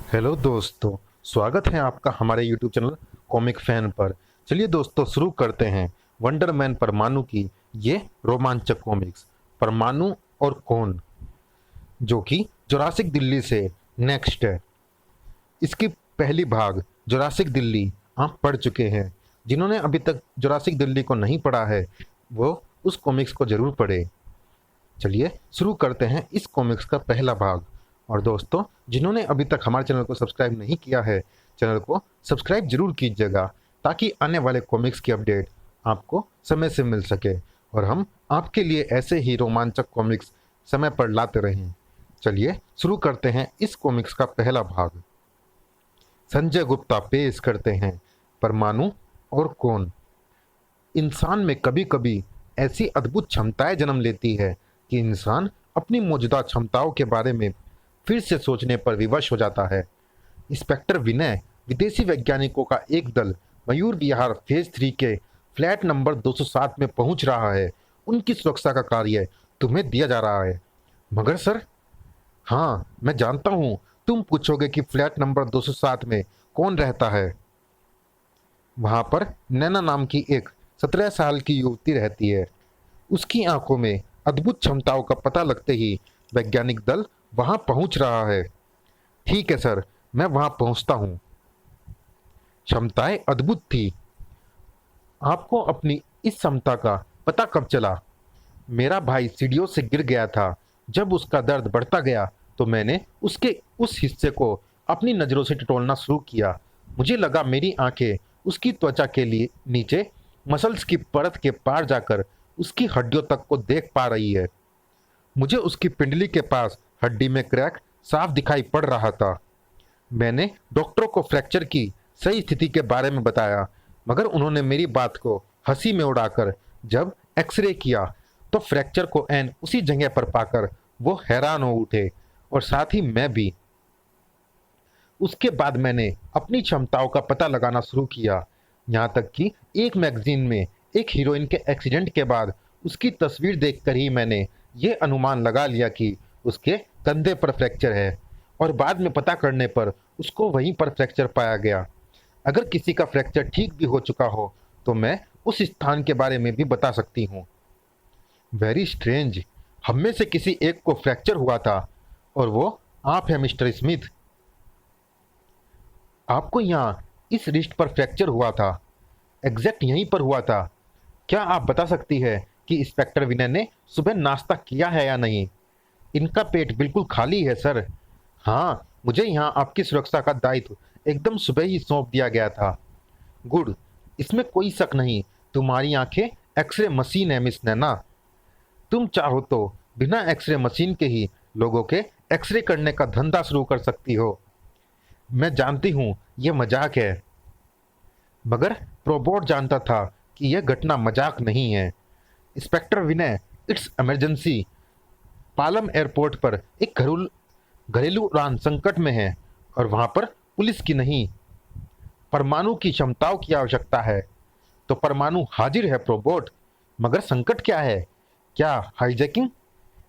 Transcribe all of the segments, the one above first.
Hello दोस्तों, स्वागत है आपका हमारे यूट्यूब चैनल कॉमिक फैन पर। चलिए दोस्तों, शुरू करते हैं वंडरमैन परमाणु की ये रोमांचक कॉमिक्स परमाणु और कौन, जो कि जुरासिक दिल्ली से नेक्स्ट है। इसकी पहली भाग जुरासिक दिल्ली आप पढ़ चुके हैं। जिन्होंने अभी तक जुरासिक दिल्ली को नहीं पढ़ा है वो उस कॉमिक्स को जरूर पढ़े। चलिए शुरू करते हैं इस कॉमिक्स का पहला भाग। और दोस्तों, जिन्होंने अभी तक हमारे चैनल को सब्सक्राइब नहीं किया है, चैनल को सब्सक्राइब जरूर कीजिएगा ताकि आने वाले कॉमिक्स की अपडेट आपको समय से मिल सके और हम आपके लिए ऐसे ही रोमांचक कॉमिक्स समय पर लाते रहें। चलिए शुरू करते हैं इस कॉमिक्स का पहला भाग। संजय गुप्ता पेश करते हैं परमाणु और कौन। इंसान में कभी कभी ऐसी अद्भुत क्षमताएं जन्म लेती है कि इंसान अपनी मौजूदा क्षमताओं के बारे में फिर से सोचने पर विवश हो जाता है। इंस्पेक्टर विनय विदेशी वैज्ञानिकों का एक दल मयूर विहार फेज 3 के फ्लैट नंबर 207 में पहुंच रहा है। उनकी सुरक्षा का कार्य तुम्हें दिया जा रहा है। मगर सर, हाँ मैं जानता हूँ तुम पूछोगे कि फ्लैट नंबर 207 में कौन रहता है। वहां पर नैना नाम की एक 17 साल की युवती रहती है। उसकी आंखों में अद्भुत क्षमताओं का पता लगते ही वैज्ञानिक दल वहां पहुंच रहा है। ठीक है सर, मैं वहां पहुंचता हूं। क्षमताएं अद्भुत थी। आपको अपनी इस क्षमता का पता कब चला? मेरा भाई सीढ़ियों से गिर गया था। जब उसका दर्द बढ़ता गया तो मैंने उसके उस हिस्से को अपनी नज़रों से टटोलना शुरू किया। मुझे लगा मेरी आंखें उसकी त्वचा के लिए नीचे मसल्स की परत के पार जाकर उसकी हड्डियों तक को देख पा रही है। मुझे उसकी पिंडली के पास हड्डी में क्रैक साफ दिखाई पड़ रहा था। मैंने डॉक्टरों को फ्रैक्चर की सही स्थिति के बारे में बताया, मगर उन्होंने मेरी बात को हंसी में उड़ाकर जब एक्सरे किया तो फ्रैक्चर को एन उसी जगह पर पाकर वो हैरान हो उठे, और साथ ही मैं भी। उसके बाद मैंने अपनी क्षमताओं का पता लगाना शुरू किया, यहाँ तक कि एक मैगजीन में एक हीरोइन के एक्सीडेंट के बाद उसकी तस्वीर देखकर ही मैंने ये अनुमान लगा लिया कि उसके कंधे पर फ्रैक्चर है, और बाद में पता करने पर उसको वहीं पर फ्रैक्चर पाया गया। अगर किसी का फ्रैक्चर ठीक भी हो चुका हो तो मैं उस स्थान के बारे में भी बता सकती हूँ। Very strange. हम में से किसी एक को फ्रैक्चर हुआ था और वो आप हैं मिस्टर स्मिथ। आपको यहाँ इस रिस्ट पर फ्रैक्चर हुआ था, एग्जैक्ट यहीं पर हुआ था। क्या आप बता सकती है कि इंस्पेक्टर विनय ने सुबह नाश्ता किया है या नहीं? इनका पेट बिल्कुल खाली है सर। हाँ, मुझे यहाँ आपकी सुरक्षा का दायित्व एकदम सुबह ही सौंप दिया गया था। गुड, इसमें कोई शक नहीं। तुम्हारी आंखें एक्सरे मशीन है मिस नैना। तुम चाहो तो बिना एक्सरे मशीन के ही लोगों के एक्सरे करने का धंधा शुरू कर सकती हो। मैं जानती हूँ यह मजाक है, मगर प्रोबोट जानता था कि यह घटना मजाक नहीं है। Inspector Vinay, it's emergency. Palam airport पर एक घरेलू उड़ान संकट में है और वहां पर पुलिस की नहीं, परमाणु की क्षमताओं की आवश्यकता है। तो परमाणु हाजिर है प्रोबोट, मगर संकट क्या है? क्या हाईजैकिंग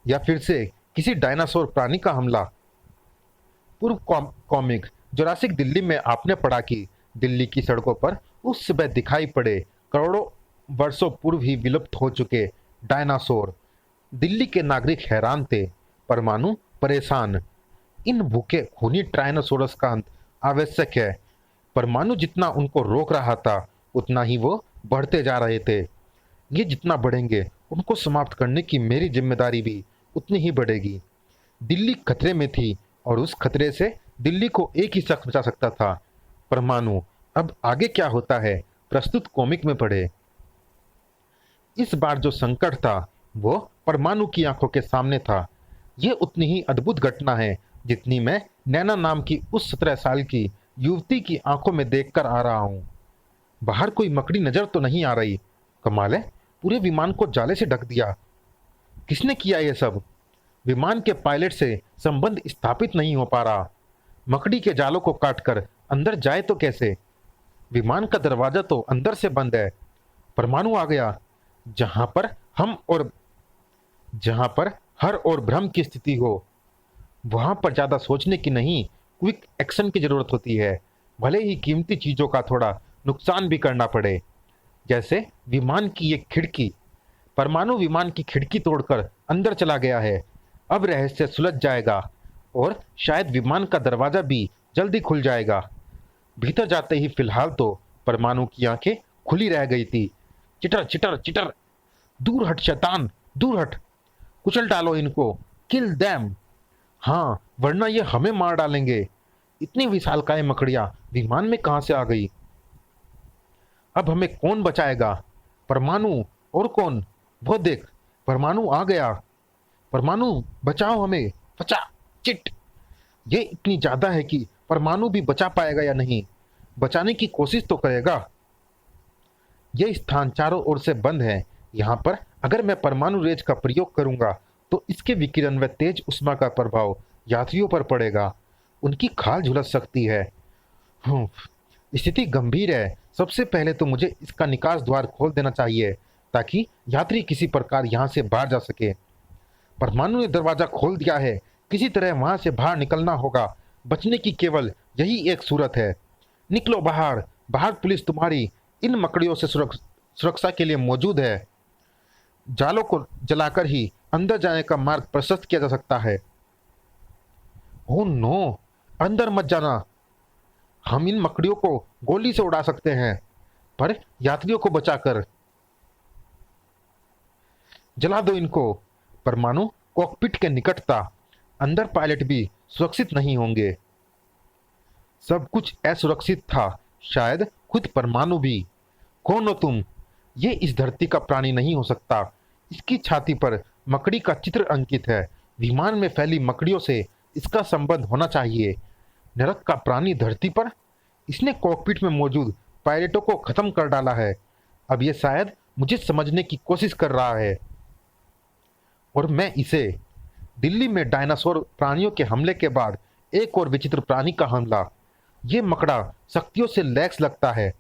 या फिर से किसी डायनासोर प्राणी का हमला? पूर्व कॉमिक जुरासिक दिल्ली में आपने पढ़ा कि दिल्ली की सड़कों पर उस समय दिखाई पड़े करोड़ों वर्षों पूर्व ही विलुप्त हो चुके डायनासोर। दिल्ली के नागरिक हैरान थे, परमाणु परेशान। इन भूखे खूनी ट्राइनोसोरस का अंत आवश्यक है। परमाणु जितना उनको रोक रहा था उतना ही वो बढ़ते जा रहे थे। ये जितना बढ़ेंगे उनको समाप्त करने की मेरी जिम्मेदारी भी उतनी ही बढ़ेगी। दिल्ली खतरे में थी और उस खतरे से दिल्ली को एक ही शख्स बचा सकता था, परमाणु। अब आगे क्या होता है प्रस्तुत कॉमिक में पढ़े। इस बार जो संकट था वो परमाणु की आंखों के सामने था। यह उतनी ही अद्भुत घटना है जितनी मैं नैना नाम की उस 17 साल की युवती की आंखों में देखकर आ रहा हूँ। बाहर कोई मकड़ी नजर तो नहीं आ रही। कमाल है, पूरे विमान को जाले से ढक दिया। किसने किया यह सब? विमान के पायलट से संबंध स्थापित नहीं हो पा रहा। मकड़ी के जालों को काटकर अंदर जाए तो कैसे? विमान का दरवाजा तो अंदर से बंद है। परमाणु आ गया। जहां पर हम और जहां पर हर और भ्रम की स्थिति हो, वहां पर ज्यादा सोचने की नहीं, क्विक एक्शन की जरूरत होती है, भले ही कीमती चीजों का थोड़ा नुकसान भी करना पड़े। जैसे विमान की एक खिड़की, परमाणु विमान की खिड़की तोड़कर अंदर चला गया है। अब रहस्य सुलझ जाएगा और शायद विमान का दरवाजा भी जल्दी खुल जाएगा। भीतर जाते ही फिलहाल तो परमाणु की आंखें खुली रह गई थी। चिटर चिटर चिटर, दूर हट शैतान, दूर हट, कुचल डालो इनको, किल दैम। हाँ, वरना ये हमें मार डालेंगे। इतनी विशालकाय मकड़ियां विमान में कहां से आ गई? अब हमें कौन बचाएगा? परमाणु, और कौन? वो देख, परमाणु आ गया। परमाणु बचाओ हमें, बचा। चिट, ये इतनी ज्यादा है कि परमाणु भी बचा पाएगा या नहीं? बचाने की कोशिश तो करेगा। यह स्थान चारों ओर से बंद है। यहाँ पर अगर मैं परमाणु रेज का प्रयोग करूंगा तो इसके विकिरण व तेज उष्मा का प्रभाव यात्रियों पर पड़ेगा। उनकी खाल झुलस सकती है। स्थिति गंभीर है। सबसे पहले तो मुझे इसका निकास द्वार खोल देना चाहिए ताकि यात्री किसी प्रकार यहाँ से बाहर जा सके। परमाणु ने दरवाजा खोल दिया है, किसी तरह वहां से बाहर निकलना होगा। बचने की केवल यही एक सूरत है। निकलो बाहर, बाहर पुलिस तुम्हारी इन मकड़ियों से सुरक्षा के लिए मौजूद है। जालों को जलाकर ही अंदर जाने का मार्ग प्रशस्त किया जा सकता है। ओह नो, अंदर मत जाना। हम इन मकड़ियों को गोली से उड़ा सकते हैं, पर यात्रियों को बचाकर। जला दो इनको। परमाणु कॉकपिट के निकट था, अंदर पायलट भी सुरक्षित नहीं होंगे। सब कुछ असुरक्षित था, शायद खुद परमाणु भी। कौन हो तुम? ये इस धरती का प्राणी नहीं हो सकता। इसकी छाती पर मकड़ी का चित्र अंकित है। विमान में फैली मकड़ियों से इसका संबंध होना चाहिए। नरक का प्राणी धरती पर? इसने कॉकपिट में मौजूद पायलटों को खत्म कर डाला है। अब ये शायद मुझे समझने की कोशिश कर रहा है और मैं इसे। दिल्ली में डायनासोर प्राणियों के हमले के बाद एक और विचित्र प्राणी का हमला। ये मकड़ा शक्तियों से लैस लगता है।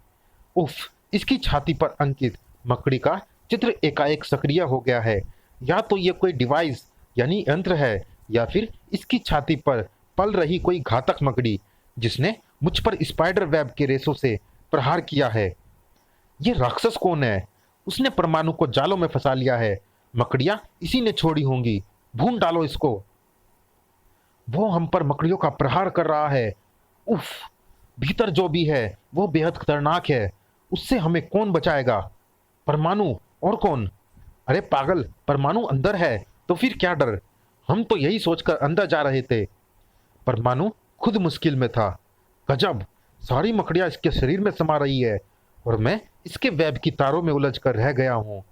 उफ, इसकी छाती पर अंकित मकड़ी का चित्र एकाएक सक्रिय हो गया है। या तो ये कोई डिवाइस यानी यंत्र है, या फिर इसकी छाती पर पल रही कोई घातक मकड़ी जिसने मुझ पर स्पाइडर वेब के रेशों से प्रहार किया है। ये राक्षस कौन है? उसने परमाणु को जालों में फंसा लिया है। मकड़ियां इसी ने छोड़ी होंगी। भून डालो इसको। वो हम पर मकड़ियों का प्रहार कर रहा है। उफ, भीतर जो भी है वो बेहद खतरनाक है। उससे हमें कौन बचाएगा? परमाणु, और कौन? अरे पागल, परमाणु अंदर है तो फिर क्या डर? हम तो यही सोचकर अंदर जा रहे थे। परमाणु खुद मुश्किल में था। गजब, सारी मकड़ियां इसके शरीर में समा रही है और मैं इसके वेब की तारों में उलझ कर रह गया हूँ।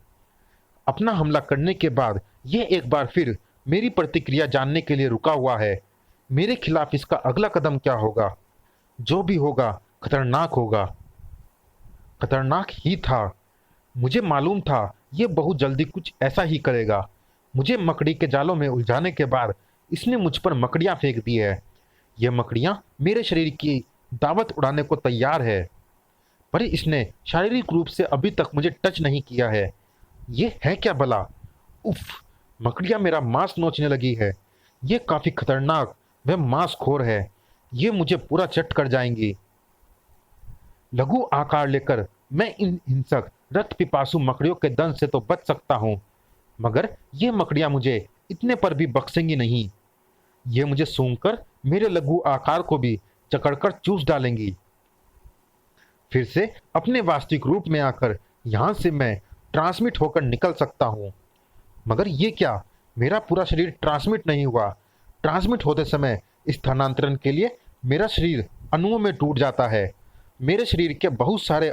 अपना हमला करने के बाद यह एक बार फिर मेरी प्रतिक्रिया जानने के लिए रुका हुआ है। मेरे खिलाफ इसका अगला कदम क्या होगा? जो भी होगा खतरनाक होगा। खतरनाक ही था। मुझे मालूम था यह बहुत जल्दी कुछ ऐसा ही करेगा। मुझे मकड़ी के जालों में उलझाने के बाद इसने मुझ पर मकड़ियां फेंक दी है। यह मकड़ियां मेरे शरीर की दावत उड़ाने को तैयार है, पर इसने शारीरिक रूप से अभी तक मुझे टच नहीं किया है। ये है क्या भला? उफ, मकड़ियां मेरा मांस नोचने लगी है। ये काफी खतरनाक व मांसखोर है। ये मुझे पूरा चट कर जाएंगी। लघु आकार लेकर मैं इन हिंसक रक्त पिपासु मकड़ियों के दंश से तो बच सकता हूँ, मगर ये मकड़ियां मुझे इतने पर भी बख्शेंगी नहीं। ये मुझे सूंघकर मेरे लघु आकार को भी जकड़कर चूस डालेंगी। फिर से अपने वास्तविक रूप में आकर यहाँ से मैं ट्रांसमिट होकर निकल सकता हूँ। मगर ये क्या, मेरा पूरा शरीर ट्रांसमिट नहीं हुआ। ट्रांसमिट होते समय स्थानांतरण के लिए मेरा शरीर अणुओं में टूट जाता है। मेरे शरीर के बहुत सारे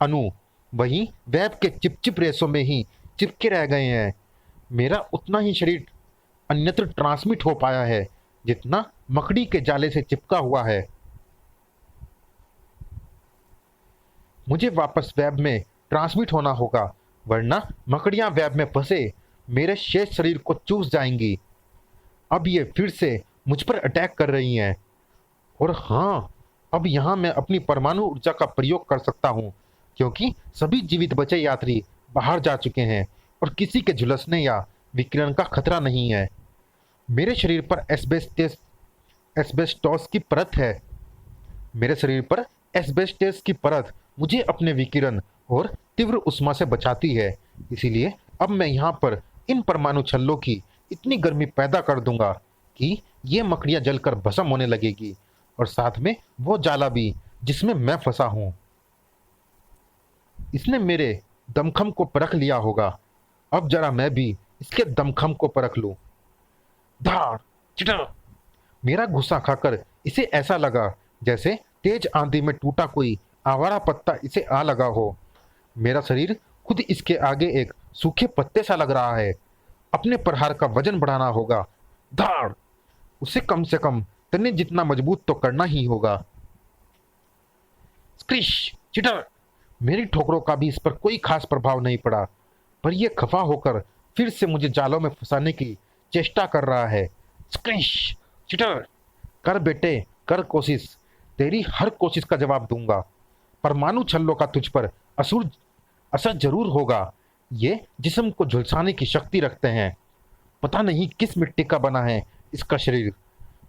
अणु वहीं वेब के चिपचिप रेशों में ही चिपके रह गए हैं। मेरा उतना ही शरीर अन्यत्र ट्रांसमिट हो पाया है जितना मकड़ी के जाले से चिपका हुआ है। मुझे वापस वेब में ट्रांसमिट होना होगा, वरना मकड़ियां वेब में फंसे मेरे शेष शरीर को चूस जाएंगी। अब ये फिर से मुझ पर अटैक कर रही हैं। और हाँ, अब यहाँ मैं अपनी परमाणु ऊर्जा का प्रयोग कर सकता हूँ, क्योंकि सभी जीवित बचे यात्री बाहर जा चुके हैं और किसी के झुलसने या विकिरण का खतरा नहीं है। मेरे शरीर पर एस्बेस्टस एस्बेस्टॉस की परत है। मेरे शरीर पर एस्बेस्टस की परत मुझे अपने विकिरण और तीव्र उष्मा से बचाती है। इसीलिए अब मैं यहाँ पर इन परमाणु छल्लों की इतनी गर्मी पैदा कर दूंगा कि ये मकड़ियाँ जलकर भस्म होने लगेगी, और साथ में वो जाला भी जिसमें मैं फंसा हूँ। इसने मेरे दमखम को परख लिया होगा। अब जरा मैं भी इसके दमखम को परख लूं। धाड़ चिटर। मेरा गुस्सा खाकर इसे ऐसा लगा जैसे तेज आंधी में टूटा कोई आवारा पत्ता इसे आ लगा हो। मेरा शरीर खुद इसके आगे एक सूखे पत्ते सा लग रहा है। अपने प्रहार का वजन बढ़ाना होगा। धाड़। उसे कम से कम तने जितना मजबूत तो करना ही होगा। स्क्रिश चिटर। मेरी ठोकरों का भी इस पर कोई खास प्रभाव नहीं पड़ा, पर यह खफा होकर फिर से मुझे जालों में फंसाने की चेष्टा कर रहा है। स्क्रिश चिटर। कर बेटे, कर कोशिश। तेरी हर कोशिश का जवाब दूंगा। परमाणु छल्लों का तुझ पर असुर असर जरूर होगा। ये जिस्म को झुलसाने की शक्ति रखते हैं। पता नहीं किस मिट्टी का बना है इसका शरीर।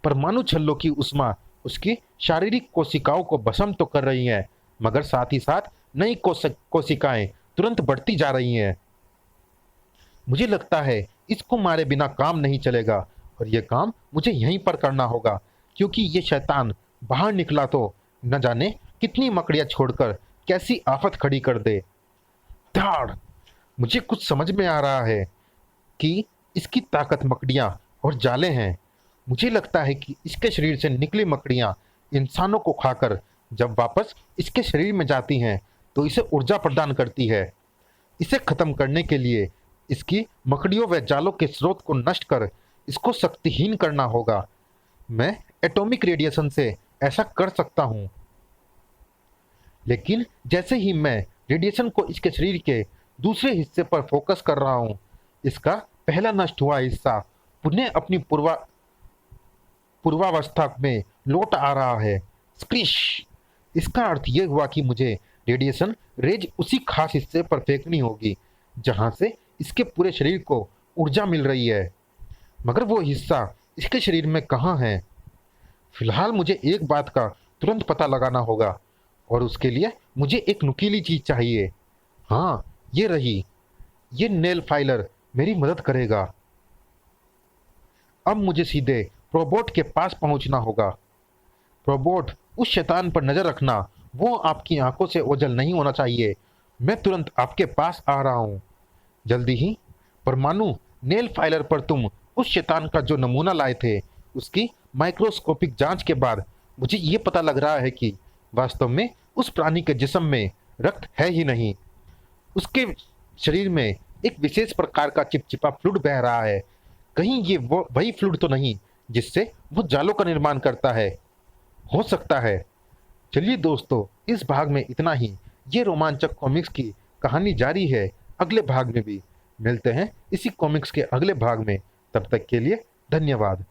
परमाणु छल्लों की उष्मा उसकी शारीरिक कोशिकाओं को भस्म तो कर रही है, मगर साथ ही साथ नई कोशिकाएं तुरंत बढ़ती जा रही हैं। मुझे लगता है इसको मारे बिना काम नहीं चलेगा, और यह काम मुझे यहीं पर करना होगा, क्योंकि ये शैतान बाहर निकला तो न जाने कितनी मकड़ियां छोड़कर कैसी आफत खड़ी कर दे। धाड़। मुझे कुछ समझ में आ रहा है कि इसकी ताकत मकड़ियां और जाले हैं। मुझे लगता है कि इसके शरीर से निकली मकड़ियां इंसानों को खाकर जब वापस इसके शरीर में जाती हैं तो इसे ऊर्जा प्रदान करती है। इसे खत्म करने के लिए इसकी मकड़ियों व जालों के स्रोत को नष्ट कर इसको शक्तिहीन करना होगा। मैं एटॉमिक रेडिएशन से ऐसा कर सकता हूँ, लेकिन जैसे ही मैं रेडिएशन को इसके शरीर के दूसरे हिस्से पर फोकस कर रहा हूँ, इसका पहला नष्ट हुआ हिस्सा पुनः अपनी पूर्वावस्था में लौट आ रहा है। स्क्रिश। इसका अर्थ यह हुआ कि मुझे रेडिएशन रेज उसी खास हिस्से पर फेंकनी होगी जहां से इसके पूरे शरीर को ऊर्जा मिल रही है, मगर वो हिस्सा इसके शरीर में कहाँ है? फिलहाल मुझे एक बात का तुरंत पता लगाना होगा, और उसके लिए मुझे एक नुकीली चीज चाहिए। हाँ, ये रही। ये नेल फाइलर मेरी मदद करेगा। अब मुझे सीधे प्रोबोट के पास पहुंचना होगा। प्रोबोट, उस शैतान पर नजर रखना। वो आपकी आंखों से ओझल नहीं होना चाहिए। मैं तुरंत आपके पास आ रहा हूं। जल्दी ही। परमाणु नेल फाइलर पर तुम उस शैतान का जो नमूना लाए थे, उसकी माइक्रोस्कोपिक जांच के बाद मुझे ये पता लग रहा है कि वास्तव में उस प्राणी के जिस्म में रक्त है ही नहीं। उसके शरीर में एक विशेष प्रकार का चिपचिपा फ्लूइड बह रहा है। कहीं ये वो वही फ्लूइड तो नहीं जिससे वो जालों का निर्माण करता है? हो सकता है। चलिए दोस्तों, इस भाग में इतना ही। ये रोमांचक कॉमिक्स की कहानी जारी है अगले भाग में भी। मिलते हैं इसी कॉमिक्स के अगले भाग में। तब तक के लिए धन्यवाद।